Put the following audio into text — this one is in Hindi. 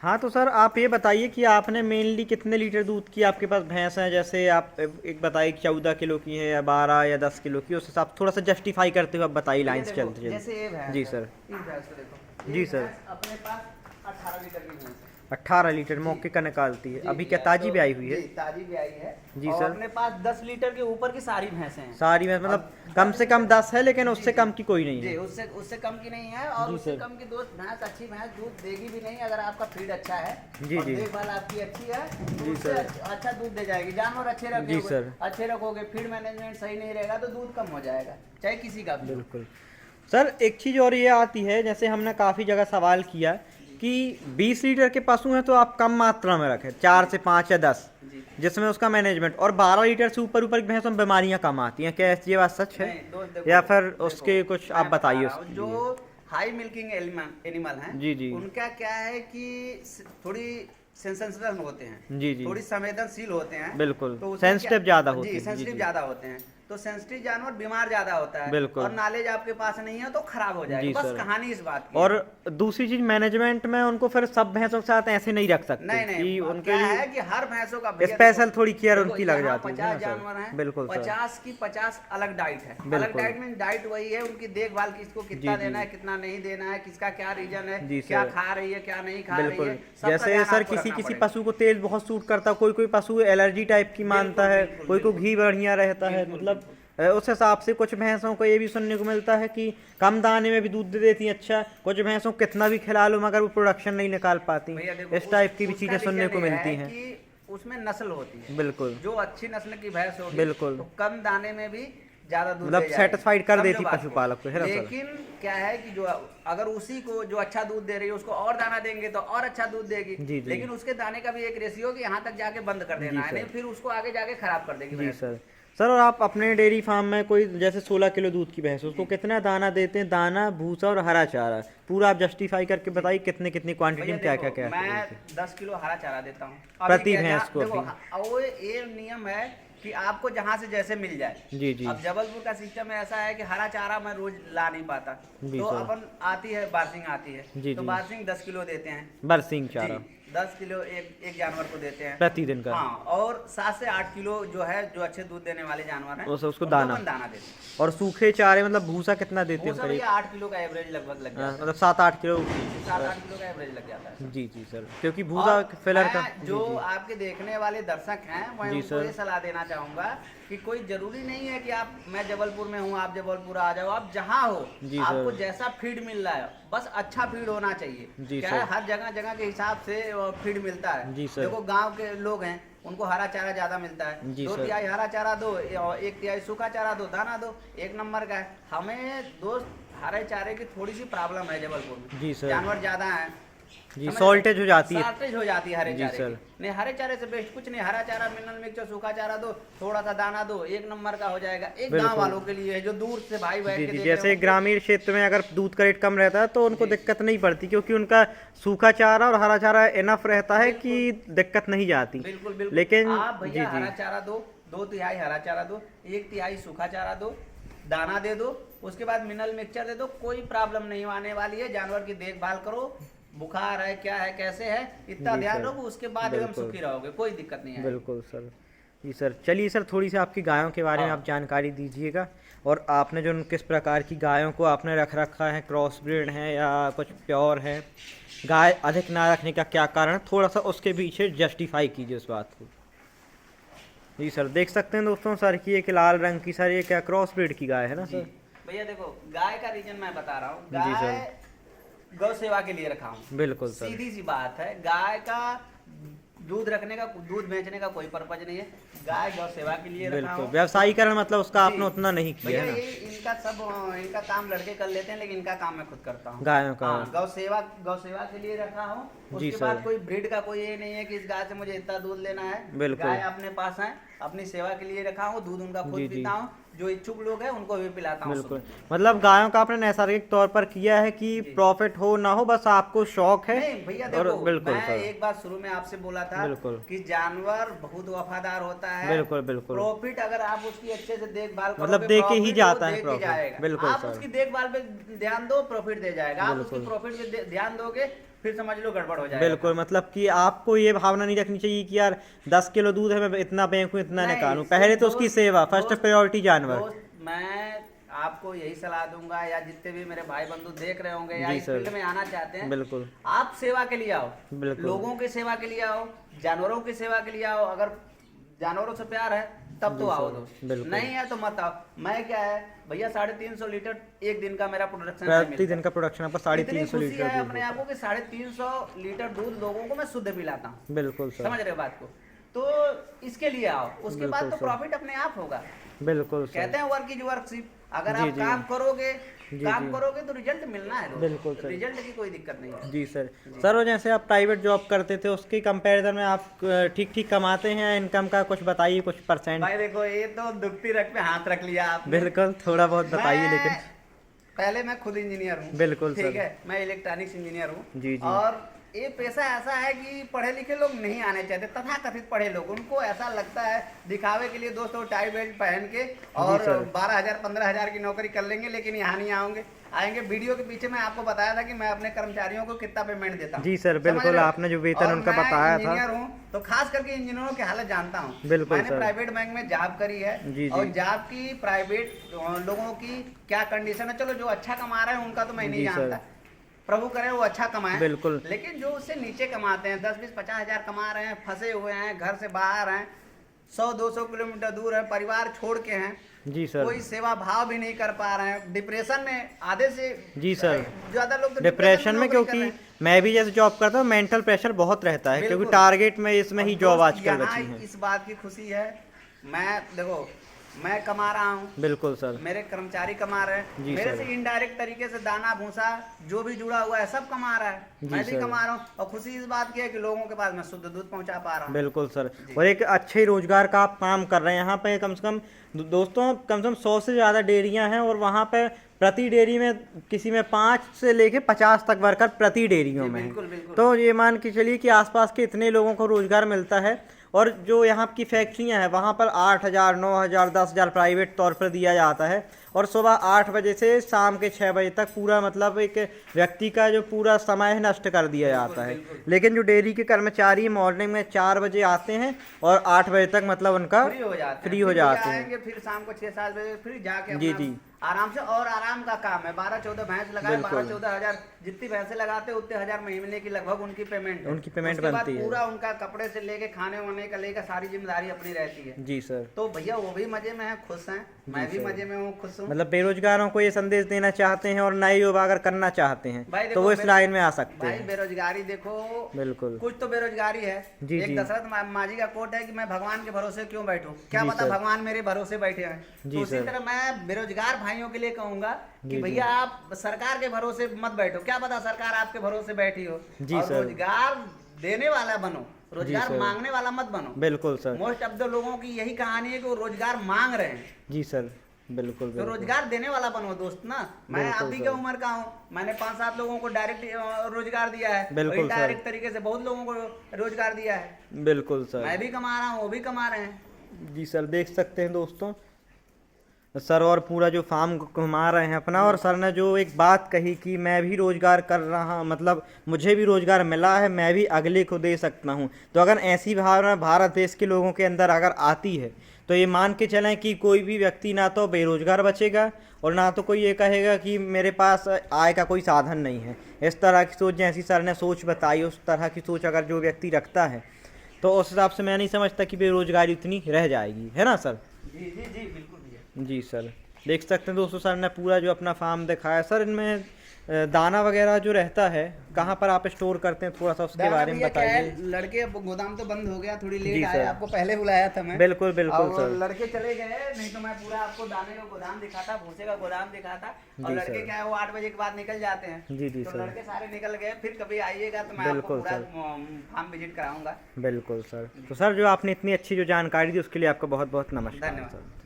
हाँ तो सर आप ये बताइए कि आपने मेनली कितने लीटर दूध की आपके पास भैंस है, जैसे आप एक बताइए कि 14 किलो की है या 12 या 10 किलो की, उस हिसाब थोड़ा सा जस्टिफाई करते हुए आप बताइए भैया लाइन से देखो, चलते जैसे ये चलते। भैंस जी है, सर। इस भैंस को देखो, ये जी सर। भैंस अपने पास 18 लीटर की भैंस है। 18 लीटर जी मौके का निकालती है, जी अभी क्या भैया, ताजी तो भी आई हुई जी है? ताजी भी आई है। जी और सर। अपने पास 10 लीटर के ऊपर की सारी भैंसें हैं। सारी में और मतलब कम 10 से कम 10 है, लेकिन जी उससे जी कम की कोई नहीं जी, है। उससे उससे कम की नहीं है, और जी उससे सर। कम की दोस्त भैंस, अच्छी भैंस दूध देगी भी नहीं अगर आपका फीड अच्छा है जी और जी। देखभाल आपकी अच्छी है, तो जी उससे सर। अच्छा दूध दे जाएगी। जानवर जी सर। अच्छे रखोगे, फीड मैनेजमेंट सही नहीं रहेगा तो दूध कम हो जाएगा, चाहे किसी का भी हो। बिल्कुल। सर एक चीज़ और ये आती है, जैसे हमने काफ़ी जगह सवाल किया जी कि 20 लीटर के पशु हैं तो आप कम मात्रा में रखें, 4 से 5 या 10, जी जिसमें उसका मैनेजमेंट, और 12 लीटर से ऊपर ऊपर की भैंसों में बीमारियां कम आती हैं, क्या ये बात सच है? नहीं दोस्त, या देखो फिर देखो उसके कुछ आप मैं बता बताइए रहा हूँ, उसके जो लिए। हाई मिल्किंग एनिमल हैं, जी जी। उनका क्या है कि थोड़ी सेंसिटिव होते हैं, जी जी। थोड़ी संवेदनशील होते हैं। बिल्कुल तो उसमें क्या, सेंसिटिव ज़्यादा जी होती हैं। जी सेंसिटिव जी। ज़्यादा होते हैं, तो सेंसिटिव जानवर बीमार ज़्यादा होता है, और बिल्कुल। नॉलेज आपके पास नहीं है तो खराब हो जाएगा, जी बस सर। कहानी इस बात की और है। दूसरी चीज़ मैनेजमेंट में उनको फिर सब भैंसों के साथ ऐसे नहीं रख सकते नहीं नहीं, कि अब उनके क्या लिए है कि हर भैंसों का, भैया देखो स्पेशल थोड़ी केयर देखो उनकी लग यहाँ जाती है 50 ना सर? जानवर हैं, बिल्कुल सर। 50 की 50 अलग डाइट है। अलग बिल्कुल। डाइट में डाइट वही है, उनकी देखभाल, किसको जी कितना जी। देना है कितना नहीं देना है, किसका क्या रीजन है, जी क्या सर। खा रही है क्या नहीं खा रही है, बिल्कुल। सबका जैसे ध्यान सर आपको किसी रखना किसी पड़ेगा। पशु को तेल बहुत सूट करता है, कोई कोई पशु एलर्जी टाइप की मानता बिल्कुल है, बिल्कुल कोई को बिल्कुल घी बढ़िया रहता है, बिल्कुल मतलब बिल्कुल। उस हिसाब से कुछ भैंसों को ये भी सुनने को मिलता है कि कम दाने में भी दूध दे देती हैं, अच्छा कुछ भैंसों को कितना भी खिला लो मगर वो प्रोडक्शन नहीं निकाल पाती। भैया देखो, इस टाइप की भी उसका चीज़ें सुनने रीजन को ये मिलती है हैं। कि उसमें नस्ल होती है। बिल्कुल। जो अच्छी नस्ल की भैंस होगी बिल्कुल। तो कम दाने में भी ज्यादा दूध मतलब दे जाएगी, सेटिस्फाइड कर समझो देती बात को। पशुपालक को, है ना सर? लेकिन क्या है कि जो अगर उसी को जो अच्छा दूध दे रही है उसको और दाना देंगे तो और अच्छा दूध देगी, जी जी। लेकिन उसके दाने का भी एक रेशियो कि यहाँ तक जाके बंद कर देना जी है, नहीं सर। फिर उसको आगे जाके खराब कर देगी जी भैंस को। सर। सर और आप अपने डेयरी फार्म में कोई जैसे 16 किलो दूध की भैंस है, उसको जी कितना दाना देते हैं? दाना, भूसा और हरा चारा पूरा आप जस्टिफाई करके जी बताइए कितने कितनी क्वांटिटी भैया में क्या देखो, क्या क्या मैं देते हैं 10 किलो हरा चारा देता हूँ अभी। प्रति क्या भैंस जहाँ को देखो, अभी? वो ये नियम है कि आपको जहाँ से जैसे मिल जाए। जी जी। अब जबलपुर का सिस्टम ऐसा है कि हरा चारा मैं रोज ला नहीं पाता, जी तो सर। अपन आती है बारसिंग आती है, जी तो जी। बारसिंग 10 किलो देते हैं। बरसिंग जी चारा 10 किलो एक एक जानवर को देते हैं प्रतिदिन का? हाँ, और 7 से 8 किलो जो है, जो अच्छे दूध देने वाले जानवर हैं उसको उनको दाना। अपन दाना देते हैं। और सूखे चारे मतलब भूसा कितना देते हैं भूसा करीब? भैया 8 किलो का एवरेज लगभग लग जाता मतलब 7-8 किलो? है, 7-8 किलो का एवरेज लग जाता है। जी जी सर, क्योंकि और भूसा फिलर का। मैं जी जो जी। आपके देखने वाले दर्शक हैं, मैं जी उनको सर। ये सलाह देना चाहूँगा कि कोई ज़रूरी नहीं है कि आप, मैं जबलपुर में हूँ, आप जबलपुर आ जाओ, आप जहाँ हो, जी आपको सर। जैसा फीड मिल रहा है बस अच्छा फीड होना चाहिए। जी क्या है, सर। हर जगह जगह के हिसाब से फीड मिलता है। जी सर। देखो गांव के लोग हैं, उनको हरा चारा ज़्यादा मिलता है, जी दो सर। तिहाई हरा चारा दो और एक तिहाई सूखा चारा दो, दाना दो, एक नंबर का है। हमें दोस्त हरे चारे की थोड़ी सी प्रॉब्लम है जबलपुर में, जी सर। जानवर ज़्यादा हैं, जी समझ रहे? शॉर्टेज हो जाती है। शॉर्टेज हो जाती है हरे जी चारे सर। की। नहीं, हरे चारे से बेस्ट कुछ नहीं, हरा चारा, मिनरल मिक्सचर, सूखा चारा दो, थोड़ा सा दाना दो, एक नंबर का हो जाएगा। एक गांव बिल्कुल। वालों के लिए है जो दूर से भाई बैठ जी के जी। देख रहे जैसे हो। ग्रामीण क्षेत्र में अगर दूध का रेट कम रहता है तो उनको जी दिक्कत नहीं पड़ती, क्योंकि उनका सूखा चारा और हरा चारा इनफ रहता है कि बिल्कुल दिक्कत नहीं जाती। बिल्कुल बिल्कुल। लेकिन आप जी भैया जी। हरा चारा दो, 2 तिहाई हरा चारा दो, 1 तिहाई सूखा चारा दो, दाना दे दो, उसके बाद मिनरल मिक्सचर दे दो, कोई प्रॉब्लम नहीं आने वाली है। जानवर की देखभाल करो, बुखार है क्या है कैसे है इतना जी ध्यान सर। रखो, उसके बाद एकदम बिल्कुल। सुखी रहोगे, कोई दिक्कत नहीं आएगी। बिल्कुल सर। जी सर, चलिए सर थोड़ी सी आपकी गायों के बारे में आप हाँ जानकारी दीजिएगा, और आपने जो किस प्रकार की गायों को आपने रख रखा है, क्रॉस ब्रीड है या कुछ प्योर है, गाय अधिक ना रखने का क्या कारण है, थोड़ा सा उसके पीछे जस्टिफाई कीजिए उस बात को। जी सर, देख सकते हैं दोस्तों सर की एक लाल रंग की, सर ये क्या क्रॉस ब्रीड की गाय है ना जी सर? भैया देखो, गाय का रीजन मैं बता रहा हूँ। जी सर। गाय गौ सेवा के लिए रखा हूँ, बिल्कुल सर। सीधी सी बात है। गाय का दूध रखने का, दूध बेचने का कोई पर्पज नहीं है, गाय गौ सेवा के लिए रखा बिल्कुल, हूँ। व्यवसायीकरण मतलब उसका जी आपने उतना नहीं किया भैया, है ना? ये इनका सब, इनका काम लड़के कर लेते हैं, लेकिन इनका काम मैं खुद करता हूँ। गायों का। हाँ, गौ सेवा के लिए रखा हूँ। जी उसके सर। बाद कोई ब्रीड का कोई ये नहीं है कि इस गाय से मुझे इतना दूध लेना है। बिल्कुल। गाय अपने पास है, अपनी सेवा के लिए रखा हूँ, दूध उनका खुद जी जी। पीता हूँ, जो इच्छुक लोग हैं उनको भी पिलाता हूँ बिल्कुल, सुबह। मतलब गायों का आपने नैसर्गिक तौर पर किया है कि जी। प्रॉफिट हो ना हो बस आपको शौक है। नहीं भैया और देखो, बिल्कुल मैं सर। एक बात शुरू में आपसे बोला था बिल्कुल। कि जानवर बहुत वफादार होता है। बिल्कुल बिल्कुल। प्रॉफिट अगर आप उसकी अच्छे से देखभाल मतलब करोगे, दे के ही प्रॉफिट जाता वो है दे के प्रॉफिट। जाएगा। बिल्कुल आप सर। उसकी देखभाल पे ध्यान दो, प्रॉफिट दे जाएगा। आप उसकी बिल्कुल। प्रॉफिट पे ध्यान दोगे फिर समझ लो गड़बड़ हो जाएगा। बिल्कुल, मतलब कि आपको ये भावना नहीं रखनी चाहिए कि यार 10 किलो दूध है, मैं इतना फेंकूं, इतना नहीं, निकालूं। पहले तो उसकी दोस्त- सेवा, फर्स्ट दोस्त- प्रायोरिटी जानवर। दोस्त, मैं आपको यही सलाह दूंगा, या जितने भी मेरे भाई बंधु देख रहे होंगे या जी इस सर। फील्ड में आना चाहते हैं, बिल्कुल आप सेवा के लिए आओ, बिल्कुल। लोगों की सेवा के लिए आओ, जानवरों की सेवा के लिए आओ। अगर जानवरों से प्यार है तब तो जी आओ सर, दोस्त, बिल्कुल। नहीं है तो मत आओ। मैं क्या है भैया 350 लीटर एक दिन का मेरा प्रोडक्शन प्रति दिन का प्रोडक्शन आपका 350 खुशी लीटर है दूध अपने होता आप को कि 350 लीटर दूध लोगों को मैं शुद्ध पिलाता हूँ। है। बिल्कुल सर, समझ रहे हो बात को? तो इसके लिए आओ, उसके बाद बिल्कुल तो सर। प्रॉफिट अपने आप होगा। बिल्कुल सर, कहते हैं वर्क इज वर्कशिप, अगर जी, आप जी। काम करोगे जी, काम जी। करोगे तो रिजल्ट मिलना है दोस्त। बिल्कुल सर। रिजल्ट की कोई दिक्कत नहीं है। जी सर। सर वो जैसे आप प्राइवेट जॉब करते थे उसके कंपैरिजन में आप ठीक ठीक कमाते हैं, इनकम का कुछ बताइए, कुछ परसेंट। भाई देखो, ये तो दुखती रख पे हाथ रख लिया आपने। बिल्कुल, थोड़ा बहुत बताइए मैं- लेकिन। पहले मैं खुद इंजीनियर हूँ। बिल्कुल ठीक सर। है, मैं इलेक्ट्रॉनिक्स इंजीनियर हूँ। जी, जी। और ये पेशा ऐसा है कि पढ़े लिखे लोग नहीं आने चाहते, तथा कथित पढ़े लोग, उनको ऐसा लगता है दिखावे के लिए दोस्तों टाई बेल्ट पहन के और सर। 12,000 15,000 की नौकरी कर लेंगे, लेकिन यहाँ नहीं आएंगे। वीडियो के पीछे मैं आपको बताया था कि मैं अपने कर्मचारियों को कितना पेमेंट देता हूँ। जी सर, समझ बिल्कुल, रहे हो? आपने जो वेतन और उनका मैं बताया था। इंजीनियर हूँ, तो खास करके इंजीनियरों की हालत जानता हूँ। बिल्कुल मैंने सर। प्राइवेट बैंक में जॉब करी है। जी, और जी। जॉब की प्राइवेट लोगों की क्या कंडीशन है, चलो जो अच्छा कमा रहे हैं उनका तो मैं नहीं जी, सर। जानता, प्रभु करे वो अच्छा कमाए। बिल्कुल। लेकिन जो उससे नीचे कमाते हैं 10 20 50 हजार कमा रहे हैं, फंसे हुए हैं, घर से बाहर हैं, 100-200 किलोमीटर दूर है, परिवार छोड़ के हैं, जी सर। कोई सेवा भाव भी नहीं कर पा रहे हैं, डिप्रेशन में आधे से जी सर। ज्यादा लोग तो डिप्रेशन में, नौकरी कर क्योंकि रहे हैं। मैं भी जैसे जॉब करता हूँ, मेंटल प्रेशर बहुत रहता है, क्योंकि बिल्कुल। टारगेट में इसमें ही और जॉब दोस्त, आजकल यहाँ बची है। इस बात की खुशी है, मैं देखो मैं कमा रहा हूँ, बिल्कुल सर। मेरे कर्मचारी कमा रहे हैं, जी मेरे सर। से इनडायरेक्ट तरीके से दाना भूसा जो भी जुड़ा हुआ है सब कमा रहा है, जी मैं भी सर। कमा रहा हूँ। और खुशी इस बात की है कि लोगों के पास मैं शुद्ध दूध पहुंचा पा रहा हूँ। बिल्कुल सर। और एक अच्छे रोजगार का आप काम कर रहे हैं यहाँ पे। कम से कम दोस्तों, कम से कम 100 से ज़्यादा डेयरियाँ हैं, और वहाँ पे प्रति डेयरी में किसी में 5 से लेके 50 तक वर्कर प्रति डेयरियों जी, में बिल्कुल, हैं। बिल्कुल। तो ये मान के चलिए कि आसपास के इतने लोगों को रोजगार मिलता है। और जो यहाँ की फैक्ट्रियाँ हैं वहाँ पर 8,000 9,000 10,000 प्राइवेट तौर पर दिया जाता है, और सुबह 8 बजे से शाम के 6 बजे तक पूरा, मतलब एक व्यक्ति का जो पूरा समय है नष्ट कर दिया जाता है। बिल्कुल। लेकिन जो डेयरी के कर्मचारी मॉर्निंग में 4 बजे आते हैं और 8 बजे तक मतलब उनका फ्री हो जाते हैं, फ्री हो फिर जाते हैं। आएंगे, फिर शाम को 6-7 बजे फिर जाके जी, अपना जी। आराम से, और आराम का काम है। 12-14 भैंस लगाए, बिल्कुल। 12-14 हजार, जितनी भैंसे लगाते हैं उतने हजार महीने की लगभग उनकी पेमेंट है। उनकी पेमेंट उसके बाद बनती है। पूरा उनका कपड़े से लेके खाने वाने का लेकर सारी जिम्मेदारी अपनी रहती है। जी सर। तो भैया वो भी मजे में है, खुश हैं, मैं भी सर। मजे में हूँ, खुश हूँ। मतलब बेरोजगारों को ये संदेश देना चाहते हैं, और नए युवा अगर करना चाहते हैं भाई तो देखो, वो इस लाइन में आ सकते भाई हैं। बेरोजगारी देखो, बिल्कुल। कुछ तो बेरोजगारी है। जी, एक जी। दशरथ मांझी का कोट है कि मैं भगवान के भरोसे क्यों बैठूं, क्या जी, पता सर। भगवान मेरे भरोसे बैठे हैं। जी, तो उसी सर। तरह मैं बेरोजगार भाइयों के लिए कहूंगा जी, कि जी। भैया आप सरकार के भरोसे मत बैठो, क्या पता सरकार आपके भरोसे बैठी हो। जी, और सर। रोजगार देने वाला बनो, रोजगार सर। मांगने वाला मत बनो। बिल्कुल सर। मोस्ट ऑफ द लोगों की यही कहानी है कि वो रोजगार मांग रहे हैं, जी सर। बिल्कुल तो बिल्कुल। रोजगार देने वाला बनो दोस्त ना। मैं बिल्कुल आप ही सर। के उम्र का हूँ, मैंने 5-7 लोगों को डायरेक्ट रोजगार दिया है, बिल्कुल सर। डायरेक्ट तरीके से बहुत लोगों को रोजगार दिया है। बिल्कुल सर। मैं भी कमा रहा हूँ, वो भी कमा रहे हैं। जी सर, देख सकते हैं दोस्तों, सर और पूरा जो फार्म घुमा रहे हैं अपना। और सर ने जो एक बात कही कि मैं भी रोजगार कर रहा, मतलब मुझे भी रोजगार मिला है, मैं भी अगले को दे सकता हूं। तो अगर ऐसी भावना भारत देश के लोगों के अंदर अगर आती है तो ये मान के चलें कि कोई भी व्यक्ति ना तो बेरोजगार बचेगा, और ना तो कोई ये कहेगा कि मेरे पास आय का कोई साधन नहीं है। इस तरह की सोच, जैसी सर ने सोच बताई, उस तरह की सोच अगर जो व्यक्ति रखता है तो उस हिसाब से मैं नहीं समझता कि बेरोजगारी उतनी रह जाएगी, है ना सर? जी जी जी, बिल्कुल भैया। जी सर, देख सकते हैं दोस्तों, सर ने पूरा जो अपना फार्म दिखाया। सर इनमें दाना वगैरह जो रहता है कहाँ पर आप स्टोर करते हैं, थोड़ा सा उसके दाना बारे में भैया क्या है, बताइए। लड़के अब गोदाम तो बंद हो गया, थोड़ी जी लेट सर। आए, आपको पहले बुलाया था मैं। बिल्कुल बिल्कुल और सर। लड़के चले गए, नहीं तो मैं पूरा आपको दाने का गोदाम दिखाता, भूसे का गोदाम दिखाता। और जी लड़के सर। क्या है, वो 8 बजे के बाद निकल जाते हैं। जी जी तो सर। लड़के सारे निकल गए, फिर कभी आइएगा तो मैं आपको बिल्कुल पूरा सर। फार्म विजिट कराऊंगा। बिल्कुल सर। तो सर जो आपने इतनी अच्छी जो जानकारी दी उसके लिए आपका बहुत बहुत नमस्कार धन्यवाद। सर।